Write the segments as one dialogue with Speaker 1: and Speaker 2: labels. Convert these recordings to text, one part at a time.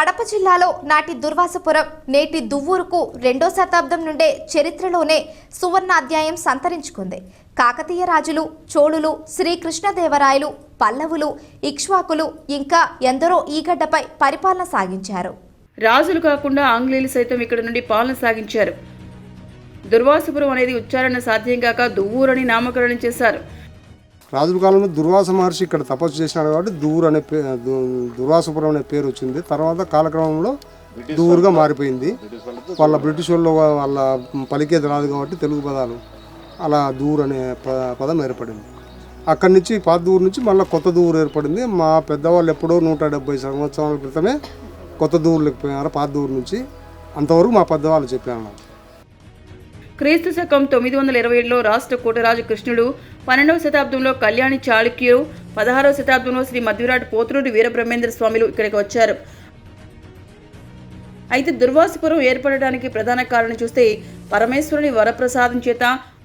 Speaker 1: కడప జిల్లాలో నాటి దుర్వాసపురం నేటి దువ్వూరుకు 2వ శతాబ్దం నుండే చరిత్రలోనే సువర్ణ అధ్యాయం సంతరించుకుంది. కాకతీయ రాజులు, చోళులు, శ్రీకృష్ణదేవరాయలు, పల్లవులు, ఇక్ష్వాకులు ఇంకా ఎందరో ఈ గడ్డపై పరిపాలన సాగించారు.
Speaker 2: రాజులు కాకుండా ఆంగ్లేయులు సైతం ఇక్కడ నుండి పాలన సాగించారు. దుర్వాసపురం అనేది ఉచ్చారణ సాధ్యం కాక దువ్వూరని నామకరణం చేశారు.
Speaker 3: రాజుల కాలంలో దుర్వాస మహర్షి ఇక్కడ తపస్సు చేసినాడు కాబట్టి దువ్వూరు అనే దుర్వాసపురం అనే పేరు వచ్చింది. తర్వాత కాలక్రమంలో దువ్వూరుగా మారిపోయింది. వాళ్ళ బ్రిటిష్ వాళ్ళు వాళ్ళ పలికేది రాదు కాబట్టి తెలుగు పదాలు అలా దువ్వూరు అనే పదం ఏర్పడింది. అక్కడి నుంచి పాత దువ్వూరు నుంచి మళ్ళీ కొత్త దువ్వూరు ఏర్పడింది. మా పెద్దవాళ్ళు ఎప్పుడో 170 సంవత్సరాల క్రితమే కొత్త దువ్వూరులోకి పోయినారు. పాత దువ్వూరు నుంచి అంతవరకు మా పెద్దవాళ్ళు చెప్పారు.
Speaker 2: క్రీస్తు శకం 927లో రాష్ట్ర కోటరాజు కృష్ణుడు, 12వ శతాబ్దంలో కళ్యాణి చాళుక్యులు, 16వ శతాబ్దంలో శ్రీ మధ్విరాట్ పోతులూరి వీరబ్రహ్మేంద్ర స్వామిలు ఇక్కడికి వచ్చారు. అయితే దుర్వాసపురం ఏర్పడడానికి ప్రధాన కారణం చూస్తే పరమేశ్వరుని వరప్రసాదం చేత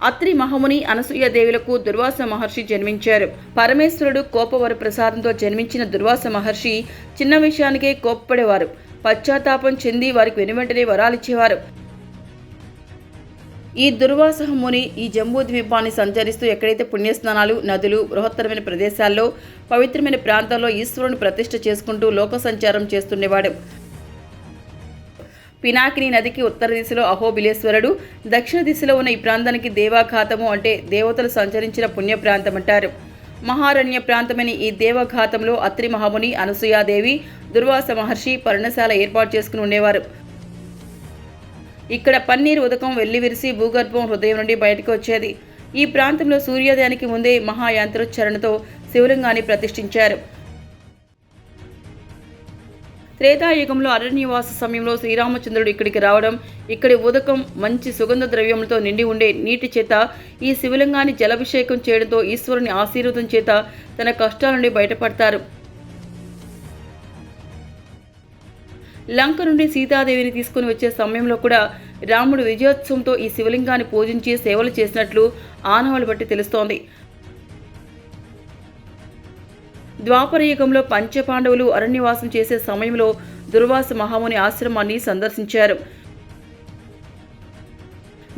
Speaker 2: అత్రి మహాముని అనసూయ దేవులకు దుర్వాస మహర్షి జన్మించారు. పరమేశ్వరుడు కోపవర ప్రసాదంతో జన్మించిన దుర్వాస మహర్షి చిన్న విషయానికే కోప్పడేవారు. పశ్చాత్తాపం చెంది వారికి వెనువెంటనే వరాలిచ్చేవారు. ఈ దుర్వాస ముని ఈ జంబూ ద్వీపాన్ని సంచరిస్తూ ఎక్కడైతే పుణ్యస్నానాలు, నదులు, బృహత్తరమైన ప్రదేశాల్లో, పవిత్రమైన ప్రాంతాల్లో ఈశ్వరుని ప్రతిష్ఠ చేసుకుంటూ లోక సంచారం చేస్తుండేవాడు. పినాకిని నదికి ఉత్తర దిశలో అహోబిలేశ్వరుడు, దక్షిణ దిశలో ఉన్న ఈ ప్రాంతానికి దేవాఘాతము అంటే దేవతలు సంచరించిన పుణ్య ప్రాంతం అంటారు. మహారణ్య ప్రాంతమైన ఈ దేవఘాతంలో అత్రి మహాముని, అనసూయాదేవి, దుర్వాస మహర్షి పర్ణశాల ఏర్పాటు చేసుకుని ఉండేవారు. ఇక్కడ పన్నీరు ఉదకం వెల్లివిరిసి భూగర్భం హృదయం నుండి బయటకు వచ్చేది. ఈ ప్రాంతంలో సూర్యోదయానికి ముందే మహాయంత్రోచ్చరణతో శివలింగాన్ని ప్రతిష్ఠించారు. త్రేతాయుగంలో అరణ్యవాస సమయంలో శ్రీరామచంద్రుడు ఇక్కడికి రావడం, ఇక్కడి ఉదకం మంచి సుగంధ ద్రవ్యములతో నిండి ఉండే నీటి చేత ఈ శివలింగాన్ని జలాభిషేకం చేయడంతో ఈశ్వరుని ఆశీర్వాదం చేత తన కష్టాల నుండి బయటపడతారు. లంక నుండి సీతాదేవిని తీసుకుని వచ్చే సమయంలో కూడా రాముడు విజయోత్సవంతో ఈ శివలింగాన్ని పూజించి సేవలు చేసినట్లు ఆనవాలు బట్టి తెలుస్తోంది. ద్వాపర యుగంలో పంచపాండవులు అరణ్యవాసం చేసే సమయంలో దుర్వాస మహాముని ఆశ్రమాన్ని సందర్శించారు.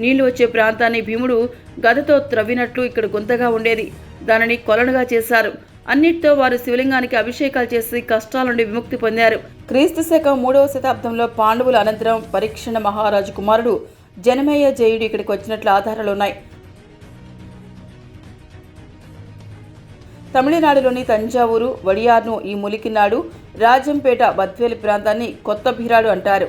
Speaker 2: నీళ్లు వచ్చే ప్రాంతాన్ని భీముడు గదతో త్రవ్వినట్లు ఇక్కడ గుంతగా ఉండేది. దానిని కొలనుగా చేశారు. అన్నిటితో వారు శివలింగానికి అభిషేకాలు చేసి కష్టాల నుండి విముక్తి పొందారు. క్రీస్తు శకం 3వ శతాబ్దంలో పాండవుల అనంతరం పరీక్షణ మహారాజు కుమారుడు జనమేయ జయుడు ఇక్కడికి వచ్చినట్లు ఆధారాలున్నాయి. తమిళనాడులోని తంజావూరు, వడియార్ను ఈ ములికినాడు, రాజంపేట, బద్వేలి ప్రాంతాన్ని కొత్త బీరాడు అంటారు.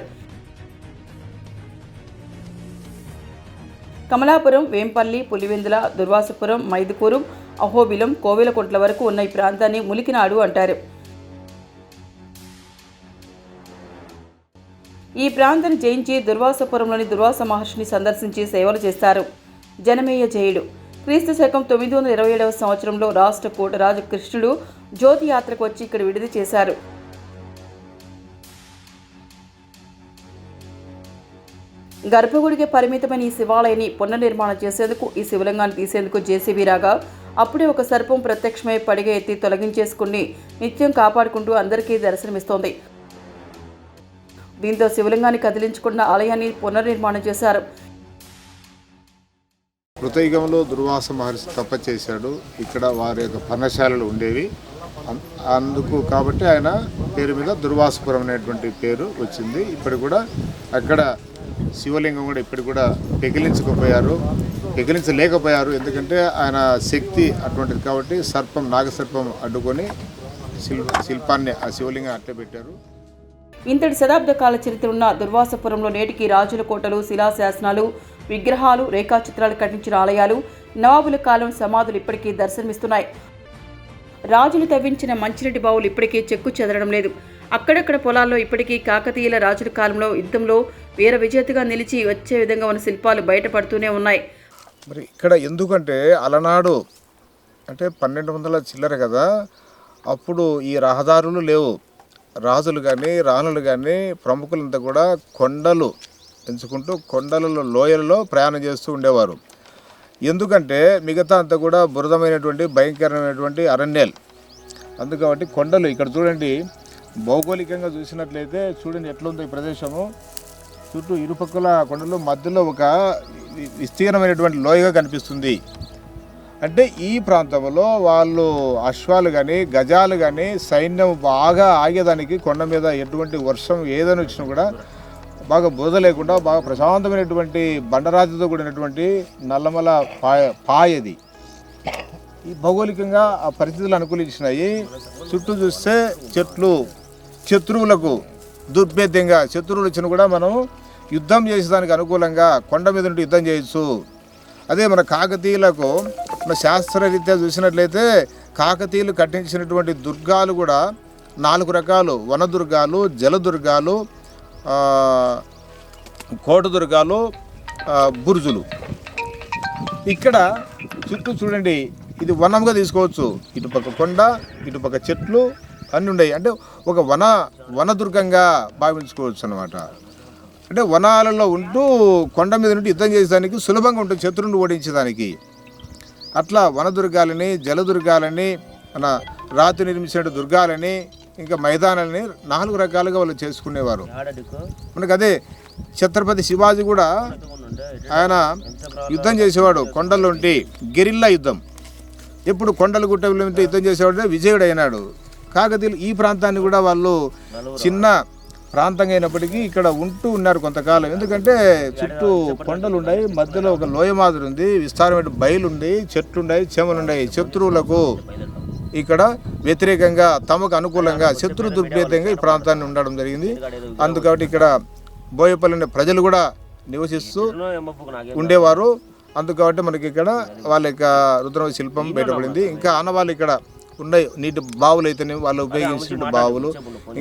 Speaker 2: కమలాపురం, వేంపల్లి, పులివెందుల, దుర్వాసపురం, మైదుకూరు, అహోబిలం, కోవెలకుంట్ల వరకు ఉన్న ఈ ప్రాంతాన్ని ములికినాడు అంటారు. ఈ ప్రాంతాన్ని జయించి దుర్వాసపురంలోని దుర్వాస మహర్షిని సందర్శించి సేవలు చేస్తారు. జనమేయ జయుడు క్రీస్తు శకం 927వ సంవత్సరంలో రాష్ట్ర కోటరాజు కృష్ణుడు జ్యోతి యాత్రకు వచ్చి ఇక్కడ విడిది చేశారు. గర్భగుడికి పరిమితమైన ఈ శివాలయాన్ని పునర్నిర్మాణం చేసేందుకు, ఈ శివలింగాన్ని తీసేందుకు జేసీబీ రాగా అప్పుడే ఒక సర్పం ప్రత్యక్షమై పడిగ ఎత్తి తొలగించేసుకుని నిత్యం కాపాడుకుంటూ అందరికీ దర్శనమిస్తోంది. దీంతో శివలింగాన్ని కదిలించుకున్న ఆలయాన్ని పునర్నిర్మాణం చేశారు.
Speaker 4: కృతయుగంలో దుర్వాస మహర్షి తపస్సు చేశాడు. ఇక్కడ వారి యొక్క పర్ణశాలలు ఉండేవి. అందుకు కాబట్టి ఆయన పేరు మీద దుర్వాసపురం అనేటువంటి పేరు వచ్చింది. ఇప్పుడు కూడా అక్కడ శివలింగం కూడా ఇప్పుడు కూడా పెకిలించలేకపోయారు. ఎందుకంటే ఆయన శక్తి అటువంటిది కాబట్టి నాగసర్పం అడ్డుకొని శిల్పాన్ని ఆ శివలింగం అట్టే పెట్టారు.
Speaker 2: ఇంతటి శతాబ్ద కాల చరిత్ర ఉన్న దుర్వాసపురంలో నేటికి రాజుల కోటలు, శిలాశాసనాలు, విగ్రహాలు, రేఖాచిత్రాలు కట్టించిన ఆలయాలు, నవాబుల కాలం సమాధులు ఇప్పటికీ దర్శనమిస్తున్నాయి. రాజులు తవ్వించిన మంచినీటి బావులు ఇప్పటికీ చెక్కు చెదరడం లేదు. అక్కడక్కడ పొలాల్లో ఇప్పటికీ కాకతీయుల రాజుల కాలంలో యుద్ధంలో వీర విజేతగా నిలిచి వచ్చే విధంగా ఉన్న శిల్పాలు బయటపడుతూనే ఉన్నాయి.
Speaker 4: మరి ఇక్కడ ఎందుకంటే అలనాడు అంటే 1200 చిల్లర కదా, అప్పుడు ఈ రహదారులు లేవు. రాజులు కానీ రాణులు కానీ ప్రముఖులంతా కూడా కొండలు ఎంచుకుంటూ కొండలలో లోయలలో ప్రయాణం చేస్తూ ఉండేవారు. ఎందుకంటే మిగతా అంతా కూడా బురదమైనటువంటి భయంకరమైనటువంటి అరణ్యాలు. అందుకబట్టి కొండలు ఇక్కడ చూడండి, భౌగోళికంగా చూసినట్లయితే చూడండి ఎట్లుందో ఈ ప్రదేశము. చుట్టూ ఇరుపక్కల కొండలు, మధ్యలో ఒక విస్తీర్ణమైనటువంటి లోయగా కనిపిస్తుంది. అంటే ఈ ప్రాంతంలో వాళ్ళు అశ్వాలు కానీ గజాలు కానీ సైన్యం బాగా ఆగేదానికి కొండ మీద ఎటువంటి వర్షం ఏదైనా వచ్చినా కూడా బాగా బురద లేకుండా బాగా ప్రశాంతమైనటువంటి బండరాతితో కూడినటువంటి నల్లమల పాయది. ఈ భౌగోళికంగా ఆ పరిస్థితులు అనుకూలించినాయి. చుట్టూ చూస్తే చెట్లు, శత్రువులకు దుర్భేద్యంగా శత్రువులు వచ్చినా కూడా మనం యుద్ధం చేసేదానికి అనుకూలంగా కొండ మీద నుండి యుద్ధం చేయొచ్చు. అదే మన కాకతీయులకు మన శాస్త్రరీత్యా చూసినట్లయితే కాకతీయులు కట్టించినటువంటి దుర్గాలు కూడా 4 రకాలు: వనదుర్గాలు, జలదుర్గాలు, కోటదుర్గాలు, బురుజులు. ఇక్కడ చుట్టూ చూడండి, ఇది వనంగా తీసుకోవచ్చు. ఇటుపక్క కొండ, ఇటుపక్క చెట్లు అన్నీ ఉన్నాయి. అంటే ఒక వనదుర్గంగా భావించుకోవచ్చు అన్నమాట. అంటే వనాలలో ఉంటూ కొండ మీద నుండి యుద్ధం చేసేదానికి సులభంగా ఉంటుంది, శత్రువుని ఓడించేదానికి. అట్లా వనదుర్గాలని, జలదుర్గాలని, మన రాతి నిర్మించిన దుర్గాలని, ఇంకా మైదానాలని 4 రకాలుగా వాళ్ళు చేసుకునేవారు. మనకు అదే ఛత్రపతి శివాజీ కూడా ఆయన యుద్ధం చేసేవాడు కొండల్లో ఉండి, గెరిల్లా యుద్ధం. ఎప్పుడు కొండలు గుట్టలు ఉంటే యుద్ధం చేసేవాడు, విజయుడు అయినాడు. కాకతీయులు ఈ ప్రాంతాన్ని కూడా వాళ్ళు చిన్న ప్రాంతంగా అయినప్పటికీ ఇక్కడ ఉంటూ ఉన్నారు కొంతకాలం. ఎందుకంటే చుట్టూ కొండలు ఉన్నాయి, మధ్యలో ఒక లోయ మాదిరి ఉంది, విస్తారమైన బయలుండి, చెట్లున్నాయి, చేమలున్నాయి. శత్రువులకు ఇక్కడ వ్యతిరేకంగా, తమకు అనుకూలంగా, శత్రు దుర్భేద్యంగా ఈ ప్రాంతాన్ని ఉండడం జరిగింది. అందుకని ఇక్కడ బోయపల్లి ప్రజలు కూడా నివసిస్తూ ఉండేవారు. అందుకబట్టి మనకి ఇక్కడ వాళ్ళ యొక్క రుద్రమ శిల్పం బయటపడింది. ఇంకా ఆనవాళ్ళు ఇక్కడ ఉన్నాయి, నీటి బావులు అయితేనే వాళ్ళు ఉపయోగించిన బావులు.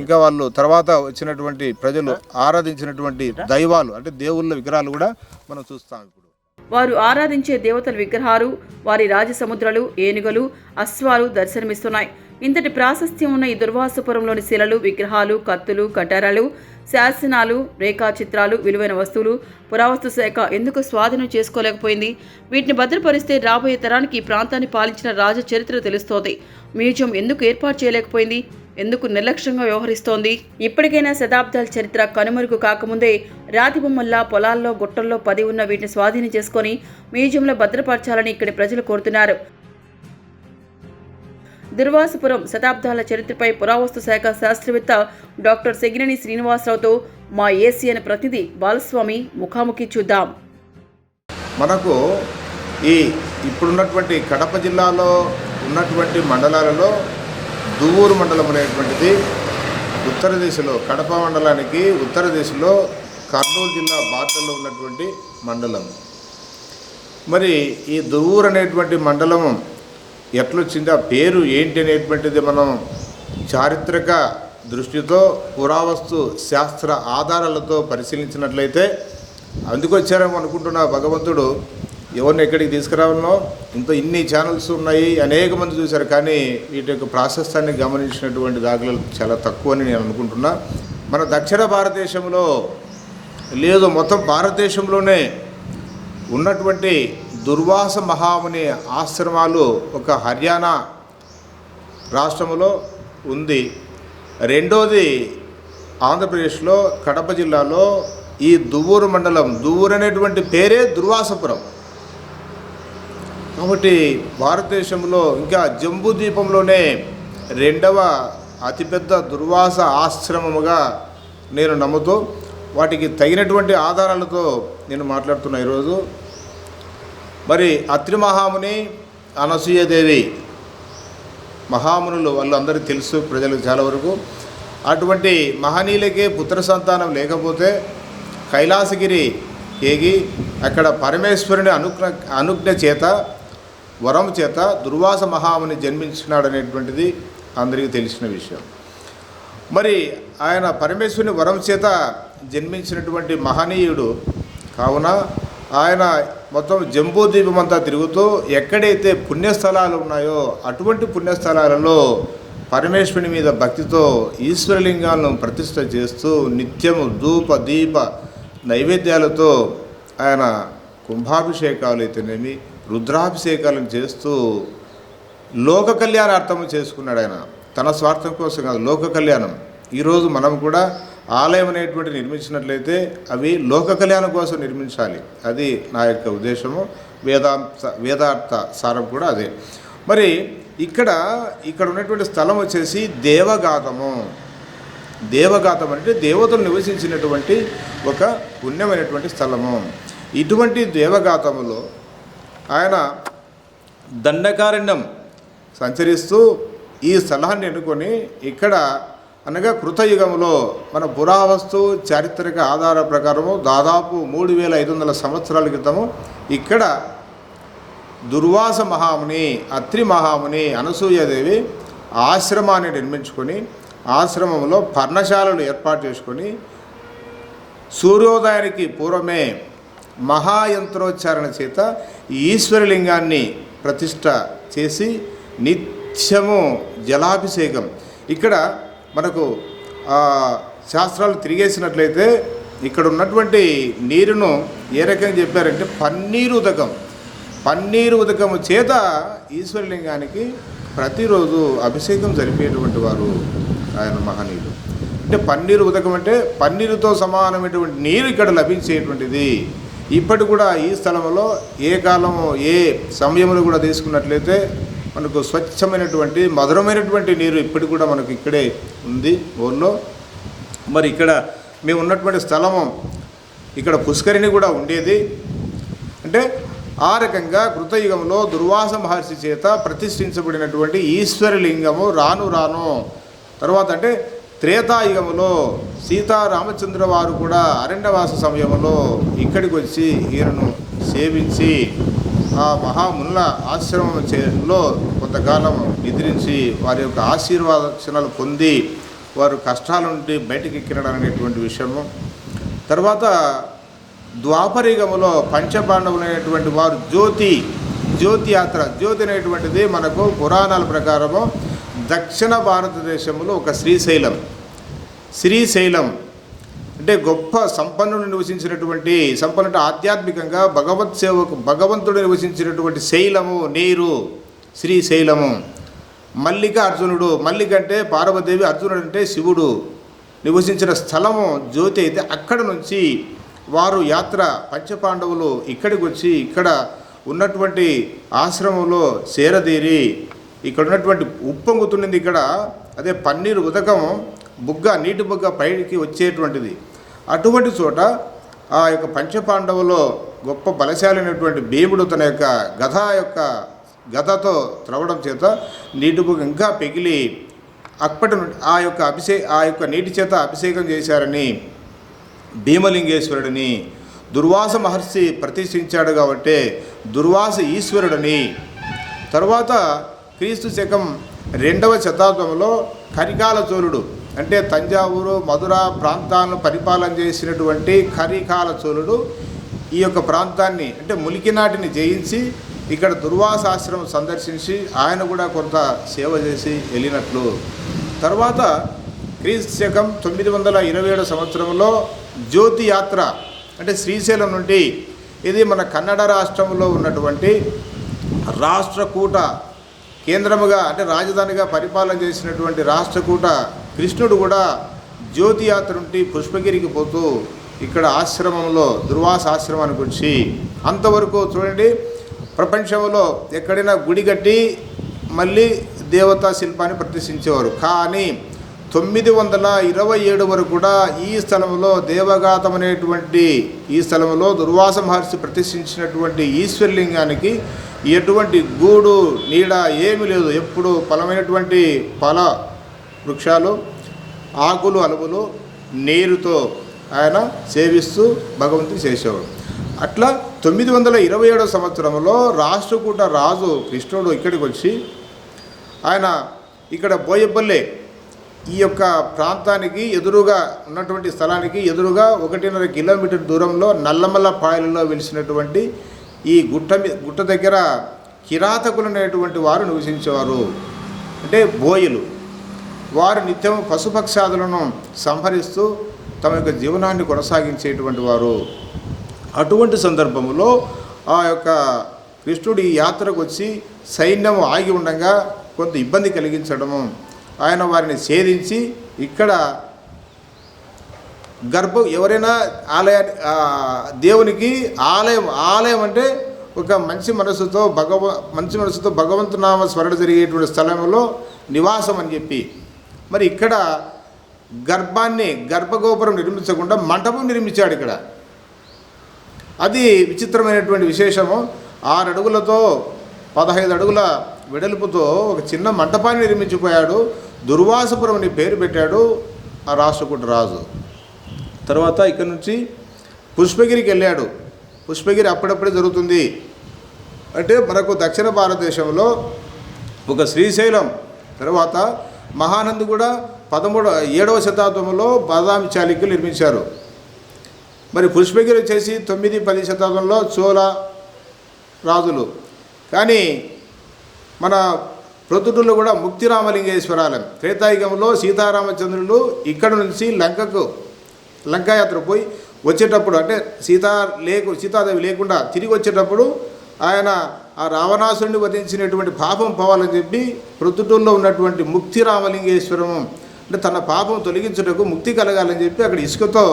Speaker 4: ఇంకా వాళ్ళు తర్వాత వచ్చినటువంటి ప్రజలు ఆరాధించినటువంటి దైవాలు, అంటే దేవుళ్ళ విగ్రహాలు కూడా మనం చూస్తాం. ఇప్పుడు
Speaker 2: వారు ఆరాధించే దేవతల విగ్రహాలు, వారి రాజసముద్రాలు, ఏనుగులు, అశ్వాలు దర్శనమిస్తున్నాయి. ఇంతటి ప్రాశస్త్యం ఉన్న ఈ దుర్వాసపురంలోని శిలలు, విగ్రహాలు, కత్తులు, కటారాలు, శాసనాలు, రేఖాచిత్రాలు, విలువైన వస్తువులు పురావస్తు శాఖ ఎందుకు స్వాధీనం చేసుకోలేకపోయింది? వీటిని భద్రపరిస్తే రాబోయే తరానికి ఈ ప్రాంతాన్ని పాలించిన రాజ చరిత్ర తెలుస్తోంది. మ్యూజియం ఎందుకు ఏర్పాటు చేయలేకపోయింది? ఎందుకు నిర్లక్ష్యంగా వ్యవహరిస్తోంది? ఇప్పటికైనా శతాబ్దాల చరిత్ర కనుమరుగు కాకముందే రాతిబొమ్మల్లా పొలాల్లో, గుట్టల్లో 10 ఉన్న వీటిని స్వాధీనం చేసుకొని మ్యూజియంలో భద్రపరచాలని ఇక్కడి ప్రజలు కోరుతున్నారు. దుర్వాసపురం శతాబ్దాల చరిత్రపై పురావస్తు శాఖ శాస్త్రవేత్త డాక్టర్ సెగినేని శ్రీనివాసరావుతో మా ఏసియన్ ప్రతినిధి బాలస్వామి ముఖాముఖి చూద్దాం.
Speaker 4: మనకు ఇప్పుడున్నటువంటి కడప జిల్లాలో ఉన్నటువంటి మండలాలలో దువ్వూరు మండలం అనేటువంటిది ఉత్తర దిశలో, కడప మండలానికి ఉత్తర దిశలో కర్నూలు జిల్లా బార్డర్లో ఉన్నటువంటి మండలం. మరి ఈ దువ్వూరు అనేటువంటి మండలం ఎట్లొచ్చింది, ఆ పేరు ఏంటి అనేటువంటిది మనం చారిత్రక దృష్టితో, పురావస్తు శాస్త్ర ఆధారాలతో పరిశీలించినట్లయితే అందుకొచ్చారేమో అనుకుంటున్న భగవంతుడు ఎవరిని ఎక్కడికి తీసుకురావాలనో. ఇన్ని ఛానల్స్ ఉన్నాయి, అనేక మంది చూశారు, కానీ వీటి యొక్క ప్రాశస్త్యాన్ని గమనించినటువంటి దాఖలాలు చాలా తక్కువ అని నేను అనుకుంటున్నా. మన దక్షిణ భారతదేశంలో లేదు, మొత్తం భారతదేశంలోనే ఉన్నటువంటి దుర్వాస మహాముని ఆశ్రమాలు ఒక హర్యానా రాష్ట్రంలో ఉంది. రెండోది ఆంధ్రప్రదేశ్లో కడప జిల్లాలో ఈ దువ్వూరు మండలం, దువ్వూరు అనేటువంటి పేరే దుర్వాసపురం. కాబట్టి భారతదేశంలో ఇంకా జంబూ ద్వీపంలోనే 2వ అతిపెద్ద దుర్వాస ఆశ్రమముగా నేను నమ్ముతూ వాటికి తగినటువంటి ఆధారాలతో నేను మాట్లాడుతున్నా ఈరోజు. మరి అత్రి మహాముని, అనసూయదేవి మహామునులు, వాళ్ళందరికీ తెలుసు ప్రజలకు చాలా వరకు. అటువంటి మహనీయులకే పుత్ర సంతానం లేకపోతే కైలాసగిరి ఏగి అక్కడ పరమేశ్వరుని అనుజ్ఞ చేత, వరం చేత దుర్వాస మహాముని జన్మించినాడనేటువంటిది అందరికీ తెలిసిన విషయం. మరి ఆయన పరమేశ్వరుని వరం చేత జన్మించినటువంటి మహనీయుడు కావున ఆయన మొత్తం జంబూ ద్వీపం అంతా తిరుగుతూ ఎక్కడైతే పుణ్యస్థలాలు ఉన్నాయో అటువంటి పుణ్యస్థలాలలో పరమేశ్వరుని మీద భక్తితో ఈశ్వరలింగాలను ప్రతిష్ఠ చేస్తూ నిత్యము ధూప దీప నైవేద్యాలతో ఆయన కుంభాభిషేకాలు అయితేనేమి, రుద్రాభిషేకాలను చేస్తూ లోక కళ్యాణార్థము చేసుకున్నాడు. ఆయన తన స్వార్థం కోసం కాదు, లోక కళ్యాణం. ఈరోజు మనం కూడా ఆలయం అనేటువంటి నిర్మించినట్లయితే అవి లోక కళ్యాణం కోసం నిర్మించాలి. అది నా యొక్క ఉద్దేశము. వేదార్థ సారం కూడా అదే. మరి ఇక్కడ ఉన్నటువంటి స్థలం వచ్చేసి దేవగాతము. దేవగాతం అంటే దేవతలు నివసించినటువంటి ఒక పుణ్యమైనటువంటి స్థలము. ఇటువంటి దేవగాతములో ఆయన దండకారణ్యం సంచరిస్తూ ఈ స్థలాన్ని ఎన్నుకొని ఇక్కడ అనగా కృతయుగంలో మన పురావస్తు చారిత్రక ఆధార ప్రకారము దాదాపు 3500 సంవత్సరాల క్రితము ఇక్కడ దుర్వాస మహాముని, అత్రి మహాముని, అనసూయాదేవి ఆశ్రమాన్ని నిర్మించుకొని ఆశ్రమంలో పర్ణశాలలు ఏర్పాటు చేసుకొని సూర్యోదయానికి పూర్వమే మహాయంత్రోచ్చారణ చేత ఈశ్వరలింగాన్ని ప్రతిష్ట చేసి నిత్యము జలాభిషేకం. ఇక్కడ మనకు శాస్త్రాలు తిరిగేసినట్లయితే ఇక్కడ ఉన్నటువంటి నీరును ఏ రకంగా చెప్పారంటే పన్నీరు ఉదకము చేత ఈశ్వరలింగానికి ప్రతిరోజు అభిషేకం జరిపేటువంటి వారు ఆయన మహనీయుడు. అంటే పన్నీరు ఉదకం అంటే పన్నీరుతో సమానమైనటువంటి నీరు ఇక్కడ లభించేటువంటిది. ఇప్పటి కూడా ఈ స్థలంలో ఏ కాలము ఏ సమయంలో కూడా తీసుకున్నట్లయితే మనకు స్వచ్ఛమైనటువంటి మధురమైనటువంటి నీరు ఇప్పటికి కూడా మనకు ఇక్కడే ఉంది ఊళ్ళో. మరి ఇక్కడ మేము ఉన్నటువంటి స్థలము ఇక్కడ పుష్కరిణి కూడా ఉండేది. అంటే ఆ రకంగా కృతయుగంలో దుర్వాస మహర్షి చేత ప్రతిష్ఠించబడినటువంటి ఈశ్వరలింగము రాను తర్వాత అంటే త్రేతాయుగములో సీతారామచంద్ర వారు కూడా అరణ్యవాస సమయంలో ఇక్కడికి వచ్చి ఈయనను సేవించి ఆ మహామునుల ఆశ్రమంలో కొంతకాలం నిద్రించి వారి యొక్క ఆశీర్వాదక్షణలు పొంది వారు కష్టాల నుండి బయటికి ఎక్కినడం అనేటువంటి విషయము. తర్వాత ద్వాపరయుగములో పంచపాండవులైనటువంటి వారు జ్యోతి యాత్ర. జ్యోతి అనేటువంటిది మనకు పురాణాల ప్రకారము దక్షిణ భారతదేశంలో ఒక శ్రీశైలం అంటే గొప్ప సంపన్నుడు నివసించినటువంటి సంపన్నుడు ఆధ్యాత్మికంగా భగవంతుడు నివసించినటువంటి శైలము నీరు శ్రీశైలము. మల్లికార్జునుడు, మల్లిక అంటే పార్వతీదేవి, అర్జునుడు అంటే శివుడు నివసించిన స్థలము జ్యోతి. అయితే అక్కడ నుంచి వారు యాత్ర పంచపాండవులు ఇక్కడికి వచ్చి ఇక్కడ ఉన్నటువంటి ఆశ్రమంలో సేరదీరి ఇక్కడ ఉన్నటువంటి ఉప్పొంగుతున్నది ఇక్కడ అదే పన్నీరు ఉదకం నీటి బుగ్గ పైకి వచ్చేటువంటిది. అటువంటి చోట ఆ యొక్క పంచపాండవులో గొప్ప బలశాలైనటువంటి భీముడు తన యొక్క గదతో త్రవ్వడం చేత నీటి బుగ్గ ఇంకా పెగిలి అప్పటి నుండి ఆ యొక్క నీటి చేత అభిషేకం చేశారని భీమలింగేశ్వరుడిని దుర్వాస మహర్షి ప్రతిష్ఠించాడు కాబట్టి దుర్వాస ఈశ్వరుడిని. తర్వాత క్రీస్తు శకం 2వ శతాబ్దంలో కరికాల చోళుడు అంటే తంజావూరు మధుర ప్రాంతాలను పరిపాలన చేసినటువంటి కరికాల చోళుడు ఈ యొక్క ప్రాంతాన్ని అంటే ములికినాటిని జయించి ఇక్కడ దుర్వాసాశ్రమం సందర్శించి ఆయన కూడా కొంత సేవ చేసి వెళ్ళినట్లు. తర్వాత క్రీస్తు శకం 927 సంవత్సరంలో జ్యోతి యాత్ర అంటే శ్రీశైలం నుండి ఇది మన కన్నడ రాష్ట్రంలో ఉన్నటువంటి రాష్ట్రకూట కేంద్రముగా అంటే రాజధానిగా పరిపాలన చేసినటువంటి రాష్ట్రకూట కృష్ణుడు కూడా జ్యోతి యాత్ర నుండి పుష్పగిరికి పోతూ ఇక్కడ ఆశ్రమంలో దుర్వాస ఆశ్రమానికి వచ్చి అంతవరకు చూడండి ప్రపంచంలో ఎక్కడైనా గుడి కట్టి మళ్ళీ దేవతా శిల్పాన్ని ప్రతిష్ఠించేవారు. కానీ 927 వరకు కూడా ఈ స్థలంలో దేవగాతం అనేటువంటి ఈ స్థలంలో దుర్వాస మహర్షి ప్రతిష్ఠించినటువంటి ఈశ్వరలింగానికి ఎటువంటి గూడు నీడ ఏమీ లేదు. ఎప్పుడు ఫలమైనటువంటి ఫల వృక్షాలు ఆకులు అలుపులు నీరుతో ఆయన సేవిస్తూ భగవంతుని చేసేవాడు. అట్లా 927 సంవత్సరంలో రాష్ట్రకూట రాజు కృష్ణుడు ఇక్కడికి వచ్చి ఆయన ఇక్కడ బోయపల్లె ఈ యొక్క ప్రాంతానికి ఎదురుగా ఉన్నటువంటి స్థలానికి ఎదురుగా 1.5 కిలోమీటర్ దూరంలో నల్లమల్ల పాయలలో వెలిసినటువంటి ఈ గుట్ట దగ్గర కిరాతకులు అనేటువంటి వారు నివసించేవారు. అంటే బోయలు. వారు నిత్యం పశుపక్షాదులను సంహరిస్తూ తమ యొక్క జీవనాన్ని కొనసాగించేటువంటి వారు. అటువంటి సందర్భంలో ఆ యొక్క కృష్ణుడు ఈ యాత్రకు వచ్చి సైన్యం ఆగి ఉండగా కొంత ఇబ్బంది కలిగించడము ఆయన వారిని ఛేదించి ఇక్కడ ఎవరైనా దేవునికి ఆలయం అంటే ఒక మంచి మనసుతో భగవంతునామ స్మరణ జరిగేటువంటి స్థలంలో నివాసం అని చెప్పి, మరి ఇక్కడ గర్భగోపురం నిర్మించకుండా మంటపం నిర్మించాడు ఇక్కడ. అది విచిత్రమైనటువంటి విశేషము. 6 అడుగులతో 15 అడుగుల వెడల్పుతో ఒక చిన్న మంటపాన్ని నిర్మించిపోయాడు. దుర్వాసపురం అని పేరు పెట్టాడు ఆ రాష్ట్రకూట రాజు. తర్వాత ఇక్కడ నుంచి పుష్పగిరికి వెళ్ళాడు. పుష్పగిరి అప్పుడప్పుడే జరుగుతుంది. అంటే మనకు దక్షిణ భారతదేశంలో ఒక శ్రీశైలం, తర్వాత మహానంది కూడా 7వ శతాబ్దంలో బాదామి చాళుక్యులు నిర్మించారు. మరి పుష్పగిరి వచ్చేసి 9-10 శతాబ్దంలో చోళ రాజులు. కానీ మన ప్రొద్దుటూరులో కూడా ముక్తిరామలింగేశ్వరాలయం త్రేతాయుగంలో సీతారామచంద్రులు ఇక్కడ నుంచి లంకాయాత్ర పోయి వచ్చేటప్పుడు, అంటే సీతాదేవి లేకుండా తిరిగి వచ్చేటప్పుడు ఆయన ఆ రావణాసురుడిని వధించినటువంటి పాపం పోవాలని చెప్పి ప్రొద్దుటూరులో ఉన్నటువంటి ముక్తిరామలింగేశ్వరం, అంటే తన పాపం తొలగించుటకు ముక్తి కలగాలని చెప్పి అక్కడ ఇసుకతో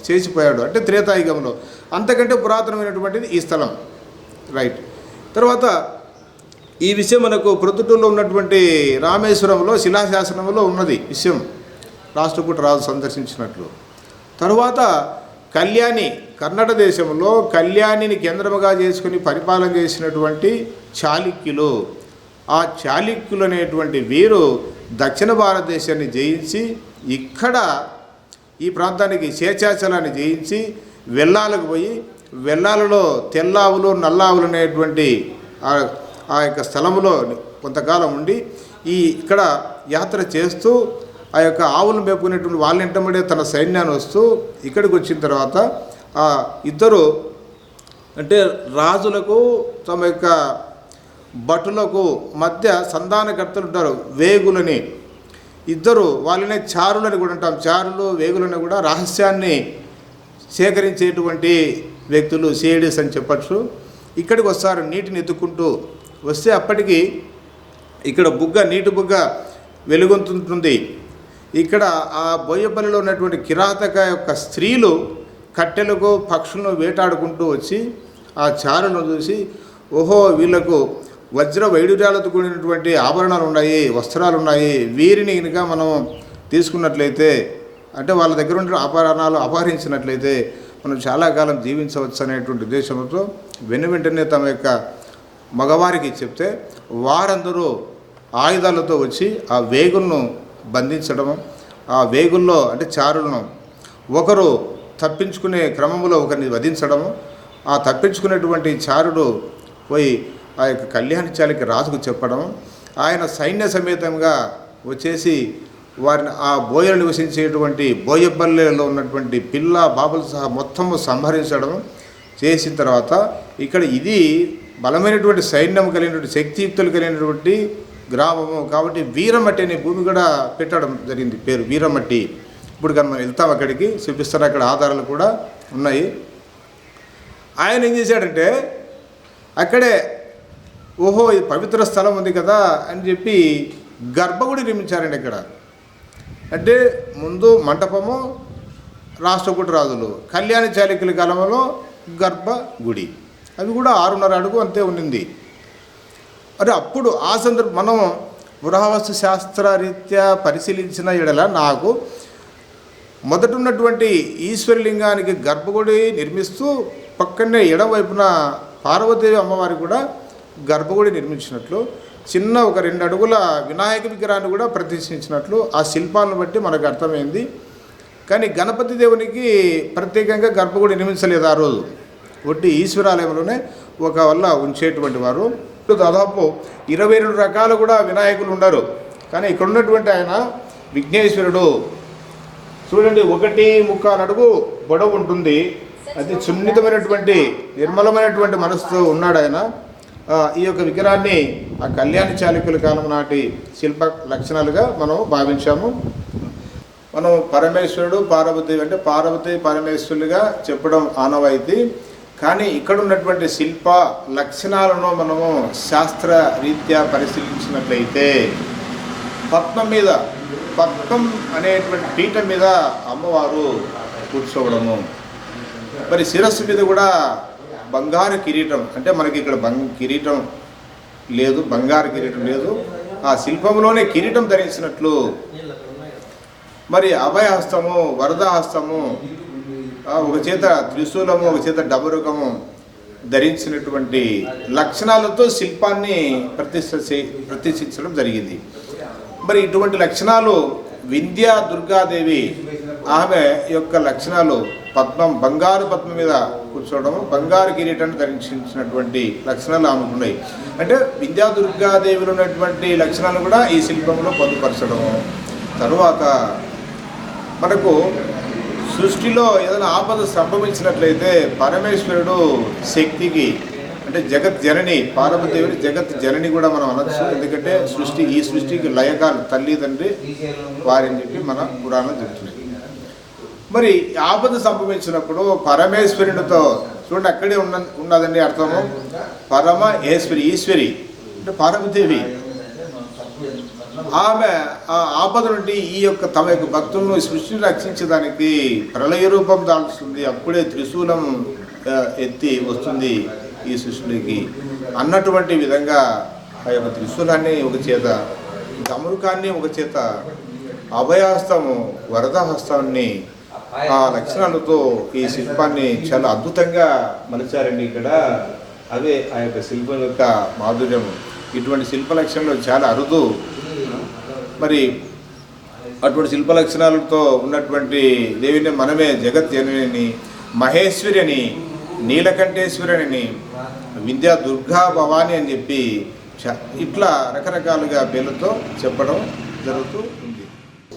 Speaker 4: చేసిపోయాడు. అంటే త్రేతాయుగంలో. అంతకంటే పురాతనమైనటువంటిది ఈ స్థలం. రైట్. తర్వాత ఈ విషయం మనకు ప్రొద్దుటూరులో ఉన్నటువంటి రామేశ్వరంలో శిలాశాసనంలో ఉన్నది విషయం, రాష్ట్రకూట రాజు సందర్శించినట్లు. తరువాత కర్ణాటక దేశంలో కళ్యాణిని కేంద్రముగా చేసుకుని పరిపాలన చేసినటువంటి చాళుక్యులు. ఆ చాళుక్యులు అనేటువంటి వీరు దక్షిణ భారతదేశాన్ని జయించి ఇక్కడ ఈ ప్రాంతానికి శేషాచలాన్ని జయించి వెల్లాలకు పోయి, వెల్లాలలో తెల్లావులు నల్లావులు అనేటువంటి ఆ యొక్క స్థలంలో కొంతకాలం ఉండి ఇక్కడ యాత్ర చేస్తూ ఆ యొక్క ఆవులను మేపుకునేటువంటి వాళ్ళ ఇంటమడే తన సైన్యాన్ని వస్తూ ఇక్కడికి వచ్చిన తర్వాత ఆ ఇద్దరు, అంటే రాజులకు తమ యొక్క భటులకు మధ్య సంధానకర్తలు ఉంటారు, వేగులని. ఇద్దరు వాళ్ళనే చారులని కూడా అంటాం. చారులు వేగులని కూడా రహస్యాన్ని సేకరించేటువంటి వ్యక్తులు, సేడిస్ అని చెప్పచ్చు. ఇక్కడికి వస్తారు నీటిని ఎత్తుకుంటూ వస్తే అప్పటికి ఇక్కడ నీటి బుగ్గ వెలుగొందుతుంది. ఇక్కడ ఆ బోయపల్లిలో ఉన్నటువంటి కిరాతక యొక్క స్త్రీలు కట్టెలకు పక్షులను వేటాడుకుంటూ వచ్చి ఆ చారులను చూసి, ఓహో వీళ్ళకు వజ్ర వైడూర్యాలతో కూడినటువంటి ఆభరణాలు ఉన్నాయి, వస్త్రాలు ఉన్నాయి, వీరిని కనుక మనం తీసుకున్నట్లయితే, అంటే వాళ్ళ దగ్గర ఉండే ఆభరణాలు అపహరించినట్లయితే మనం చాలా కాలం జీవించవచ్చు అనేటువంటి ఉద్దేశంతో వెంటనే తమ యొక్క మగవారికి చెప్తే వారందరూ ఆయుధాలతో వచ్చి ఆ వేగులను బంధించడము, ఆ వేగుల్లో అంటే చారులను ఒకరు తప్పించుకునే క్రమంలో ఒకరిని వధించడము. ఆ తప్పించుకునేటువంటి చారుడు పోయి ఆ యొక్క కళ్యాణి చాళుక్య రాజుకు చెప్పడం, ఆయన సైన్య సమేతంగా వచ్చేసి వారిని ఆ బోయలు నివసించేటువంటి బోయపల్లెలో ఉన్నటువంటి పిల్ల బాబులు సహా మొత్తము సంహరించడం చేసిన తర్వాత ఇక్కడ ఇది బలమైనటువంటి సైన్యం కలిగినటువంటి శక్తియుక్తులు కలిగినటువంటి గ్రామము కాబట్టి వీరమట్టి అనే భూమి కూడా పెట్టడం జరిగింది, పేరు వీరమట్టి. ఇప్పుడు కానీ మనం వెళ్తాం అక్కడికి చూపిస్తారు, అక్కడ ఆధారాలు కూడా ఉన్నాయి. ఆయన ఏం చేశాడంటే అక్కడే ఓహో ఇది పవిత్ర స్థలం ఉంది కదా అని చెప్పి గర్భగుడి నిర్మించారండి ఇక్కడ. అంటే ముందు మంటపము రాష్ట్రకూట రాజులు, కళ్యాణి చాళుక్యుల కాలంలో గర్భగుడి, అవి కూడా 6.5 అడుగు అంతే ఉన్నింది. మరి అప్పుడు ఆ సందర్భం మనం పురావస్తు శాస్త్రరీత్యా పరిశీలించిన ఎడల నాకు మొదట ఉన్నటువంటి ఈశ్వరలింగానికి గర్భగుడి నిర్మిస్తూ పక్కనే ఎడవైపున పార్వతీదేవి అమ్మవారి కూడా గర్భగుడి నిర్మించినట్లు, చిన్న ఒక 2 అడుగుల వినాయక విగ్రహాన్ని కూడా ప్రతిష్ఠించినట్లు ఆ శిల్పాలను బట్టి మనకు అర్థమైంది. కానీ గణపతి దేవునికి ప్రత్యేకంగా గర్భగుడి నిర్మించలేదు ఆ రోజు, ఒట్టి ఈశ్వరాలయంలోనే ఒక వల్ల ఉంచేటువంటి వారు. దాదాపు 22 రకాలు కూడా వినాయకులు ఉండరు. కానీ ఇక్కడ ఉన్నటువంటి ఆయన విఘ్నేశ్వరుడు చూడండి, 1.25 అడుగు పొడవు ఉంటుంది. అది సున్నితమైనటువంటి నిర్మలమైనటువంటి మనసుతో ఉన్నాడు ఆయన. ఈ యొక్క విగ్రహాన్ని ఆ కళ్యాణి చాళుక్యుల కాలం నాటి శిల్ప లక్షణాలుగా మనం భావించాము. మనం పరమేశ్వరుడు పార్వతి అంటే పార్వతి పరమేశ్వరులుగా చెప్పడం ఆనవాయితీ. కానీ ఇక్కడ ఉన్నటువంటి శిల్ప లక్షణాలను మనము శాస్త్ర రీత్యా పరిశీలించినట్లయితే పద్మం అనేటువంటి పీఠం మీద అమ్మవారు కూర్చోవడము. మరి శిరస్సు మీద కూడా బంగారు కిరీటం, అంటే మనకి ఇక్కడ కిరీటం లేదు, బంగారు కిరీటం లేదు, ఆ శిల్పంలోనే కిరీటం ధరించినట్లు. మరి అభయహస్తము, వరదహస్తము, ఒక చేత త్రిశూలము, ఒక చేత డబరుకము ధరించినటువంటి లక్షణాలతో శిల్పాన్ని ప్రతిష్ఠించడం జరిగింది. మరి ఇటువంటి లక్షణాలు వింధ్యా దుర్గాదేవి ఆమె యొక్క లక్షణాలు బంగారు పద్మం మీద కూర్చోవడము, బంగారు కిరీటాన్ని ధరించినటువంటి లక్షణాలు ఆమెకు ఉన్నాయి. అంటే వింధ్యా దుర్గాదేవిలో ఉన్నటువంటి లక్షణాలు కూడా ఈ శిల్పంలో పొందుపరచడము. తరువాత మనకు సృష్టిలో ఏదైనా ఆపద సంభవించినట్లయితే పరమేశ్వరుడు శక్తికి, అంటే జగత్ జనని పార్వతీదేవిని జగత్ జనని కూడా మనం అనొచ్చు. ఎందుకంటే ఈ సృష్టికి లయకాలు తల్లి తండ్రి వారిని చెప్పి మన పురాణం చెప్తుంది. మరి ఆపద సంభవించినప్పుడు పరమేశ్వరునితో చూడండి, అక్కడే ఉన్నదండి అర్థము. పరమ ఈశ్వరి అంటే పార్వతీదేవి ఆమె ఆ ఆపద నుండి తమ యొక్క భక్తులను సృష్టిని రక్షించడానికి ప్రళయ రూపం దాల్చుతుంది. అప్పుడే త్రిశూలం ఎత్తి వస్తుంది ఈ సృష్టికి అన్నటువంటి విధంగా ఆ యొక్క త్రిశూలాన్ని ఒక చేత, డమరుకాన్ని ఒక చేత, అభయహస్తము, వరదహస్తాన్ని ఆ లక్షణాలతో ఈ శిల్పాన్ని చాలా అద్భుతంగా మలిచారండి ఇక్కడ. అదే ఆ యొక్క శిల్పం యొక్క మాధుర్యం. ఇటువంటి శిల్ప లక్షణాలు చాలా అరుదు. మరి అటువంటి శిల్ప లక్షణాలతో ఉన్నటువంటి దేవిని మనమే జగత్ జనని, మహేశ్వరి అని, నీలకంఠేశ్వరి అని, విద్యా దుర్గా భవాని అని చెప్పి ఇట్లా రకరకాలుగా పేర్లతో చెప్పడం జరుగుతూ ఉంది.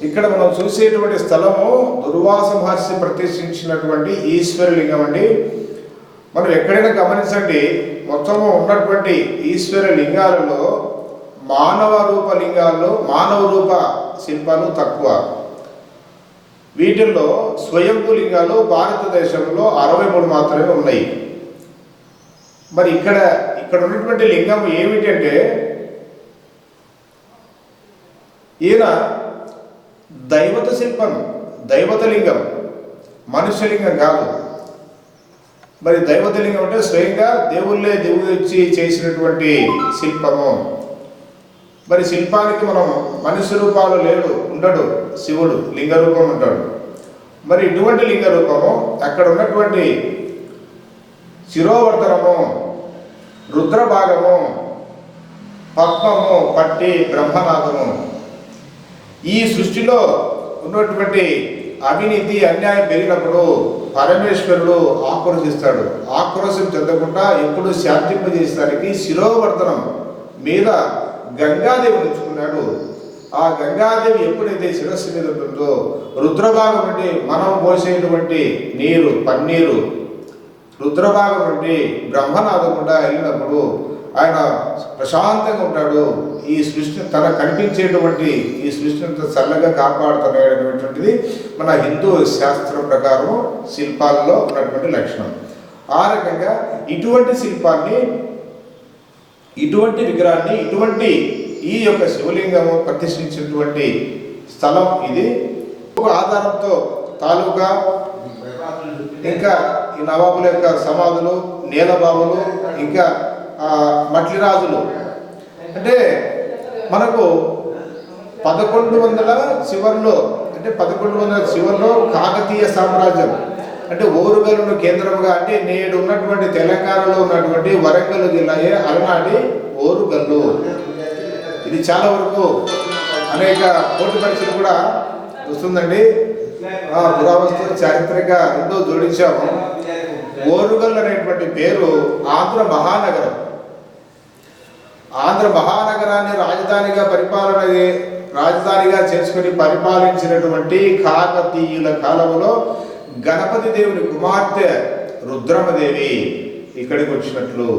Speaker 4: ఇక్కడ మనం చూసేటువంటి స్థలము దుర్వాస మహర్షి ప్రతిష్ఠించినటువంటి ఈశ్వరలింగం అండి. మనం ఎక్కడైనా గమనించండి, మొత్తము ఉన్నటువంటి ఈశ్వర లింగాలలో మానవ రూప లింగాల్లో మానవ రూప శిల్పాలు తక్కువ. వీటిల్లో స్వయంభూ లింగాలు భారతదేశంలో 63 మాత్రమే ఉన్నాయి. మరి ఇక్కడ ఉన్నటువంటి లింగం ఏమిటంటే, ఈయన దైవత శిల్పం, దైవత లింగం, మనుష్యలింగం కాదు. మరి దైవత లింగం అంటే స్వయంగా దేవుళ్ళే దిగువచ్చి చేసినటువంటి శిల్పము. మరి శిల్పానికి మనం మనుష్య రూపాలు ఉండడు, శివుడు లింగ రూపం ఉంటాడు. మరి ఇటువంటి లింగ రూపము, అక్కడ ఉన్నటువంటి శిరోవర్ధనము, రుద్రభాగము, పద్మము, పట్టి, బ్రహ్మనాథము, ఈ సృష్టిలో ఉన్నటువంటి అవినీతి అన్యాయం పెరిగినప్పుడు పరమేశ్వరుడు ఆక్రోశిస్తాడు. ఆక్రోశం చెందకుండా ఎప్పుడు శాంతింపజేయడానికి శిరోవర్ధనం మీద గంగాదేవి ఉంచుకున్నాడు. ఆ గంగాదేవి ఎప్పుడైతే శిరస్సు మీద ఉంటుందో రుద్రభాగం నుండి మనం పోసేటువంటి నీరు, పన్నీరు రుద్రభాగం నుండి బ్రహ్మనాథం కూడా వెళ్ళినప్పుడు ఆయన ప్రశాంతంగా ఉంటాడు. ఈ సృష్టి కనిపించేటువంటి ఈ సృష్టిని చల్లగా కాపాడుతున్నటువంటిది మన హిందూ శాస్త్రం ప్రకారం శిల్పాలలో ఉన్నటువంటి లక్షణం. ఆ రకంగా ఇటువంటి శిల్పాన్ని, ఇటువంటి విగ్రహాన్ని, ఇటువంటి ఈ యొక్క శివలింగము ప్రతిష్ఠించినటువంటి స్థలం ఇది. ఒక ఆధారంతో తాలూకా, ఇంకా ఈ నవాబుల యొక్క సమాధులు, నీలబాబులు, ఇంకా మట్లిరాజులు, అంటే మనకు 1100 చివరిలో, అంటే 1100 చివరిలో కాకతీయ సామ్రాజ్యం, అంటే ఓరుగల్లును కేంద్రముగా, అంటే నేడు ఉన్నటువంటి తెలంగాణలో ఉన్నటువంటి వరంగల్ జిల్లాయే అలనాటి ఓరుగల్లు. ఇది చాలా వరకు అనేక పోటీ పరీక్షలు కూడా వస్తుందండి. పురావస్తు చారిత్రక ఎంతో జోడించాము. ఓరుగల్ అనేటువంటి పేరు ఆంధ్ర మహానగరం. ఆంధ్ర మహానగరాన్ని రాజధానిగా చేసుకుని పరిపాలించినటువంటి కాకతీయుల కాలంలో గణపతి దేవుని కుమార్తె రుద్రమదేవి ఇక్కడికి వచ్చినట్లు.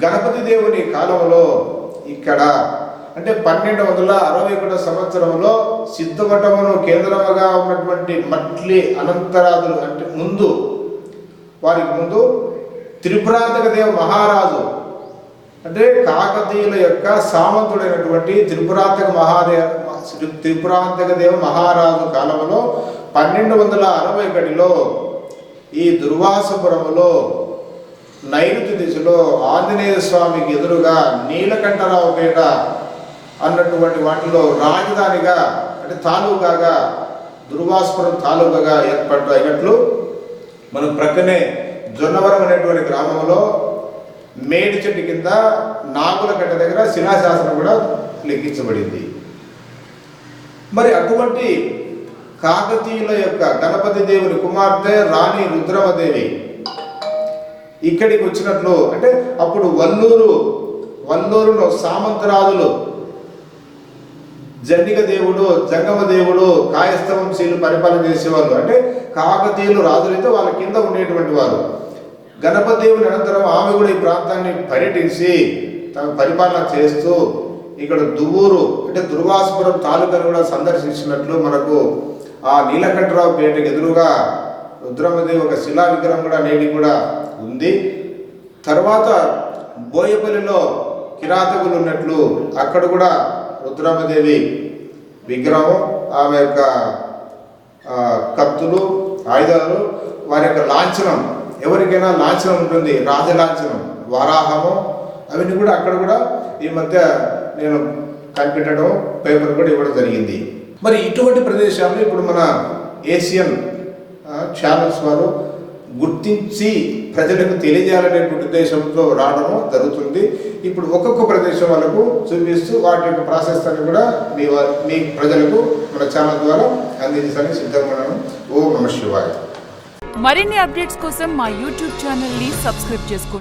Speaker 4: గణపతి దేవుని కాలంలో ఇక్కడ, అంటే 1261 సంవత్సరంలో సిద్ధవటమును కేంద్రముగా ఉన్నటువంటి మట్లి అనంతరాజులు, అంటే వారికి ముందు త్రిపురాంతక దేవ మహారాజు, అంటే కాకతీయుల యొక్క సామంతుడైనటువంటి త్రిపురాంతక శ్రీ త్రిపురాంతక దేవ మహారాజు కాలంలో 1261లో ఈ దుర్వాసపురములో నైరుతి దిశలో ఆంజనేయ స్వామికి ఎదురుగా నీలకంఠరావుపేట అన్నటువంటి వాటిలో రాజధానిగా అంటే తాలూకాగా దుర్వాసపురం తాలూకాగా అయినట్లు మన ప్రక్కనే జొన్నవరం అనేటువంటి గ్రామంలో మేడి చెట్టు కింద నాగుల కట్ట దగ్గర శిలాశాసనం కూడా లిఖించబడింది. మరి అటువంటి కాకతీయుల యొక్క గణపతి దేవుని కుమార్తె రాణి రుద్రమదేవి ఇక్కడికి వచ్చినట్లు అంటే అప్పుడు వల్లూరులో సామంతరాజులు జండిక దేవుడు జంగమ దేవుడు కాయస్థవంశీలు పరిపాలన చేసేవాళ్ళు. అంటే కాకతీయులు రాజులైతే వాళ్ళ కింద ఉండేటువంటి వారు. గణపతి దేవుని అనంతరం ఆమె కూడా ఈ ప్రాంతాన్ని పర్యటించి తమ పరిపాలన చేస్తూ ఇక్కడ దువ్వూరు అంటే దుర్వాసపురం తాలూకాను కూడా సందర్శించినట్లు మనకు ఆ నీలకంఠరావు పేటకు ఎదురుగా రుద్రమదేవి ఒక శిలా విగ్రహం కూడా నేటి కూడా ఉంది. తర్వాత బోయపల్లిలో కిరాతకులు ఉన్నట్లు అక్కడ కూడా రుద్రమదేవి విగ్రహం, ఆమె యొక్క కత్తులు ఆయుధాలు, వారి యొక్క లాంఛనం, ఎవరికైనా లాంఛనం ఉంటుంది, రాజలాంఛనం, వరాహము, అవన్నీ కూడా అక్కడ కూడా ఈ మధ్య నేను కనిపెట్టడం పేపర్ కూడా ఇవ్వడం జరిగింది. మరి ఇటువంటి ప్రదేశాలు ఇప్పుడు మన ఏషియన్ ఛానల్స్ వారు గుర్తించి ప్రజలకు తెలియజేయాలనేటువంటి ఉద్దేశంతో రావడం జరుగుతుంది. ఇప్పుడు ఒక్కొక్క ప్రదేశం వాళ్ళకు చూపిస్తూ వాటి యొక్క ప్రాసెస్ అని కూడా మీ ప్రజలకు మన ఛానల్ ద్వారా అందించడానికి సిద్ధంగా ఉన్నాను. ఓం నమః శివాయ.
Speaker 5: మరిన్ని అప్డేట్స్ కోసం మా యూట్యూబ్ ఛానల్ ని సబ్స్క్రైబ్ చేసుకోండి.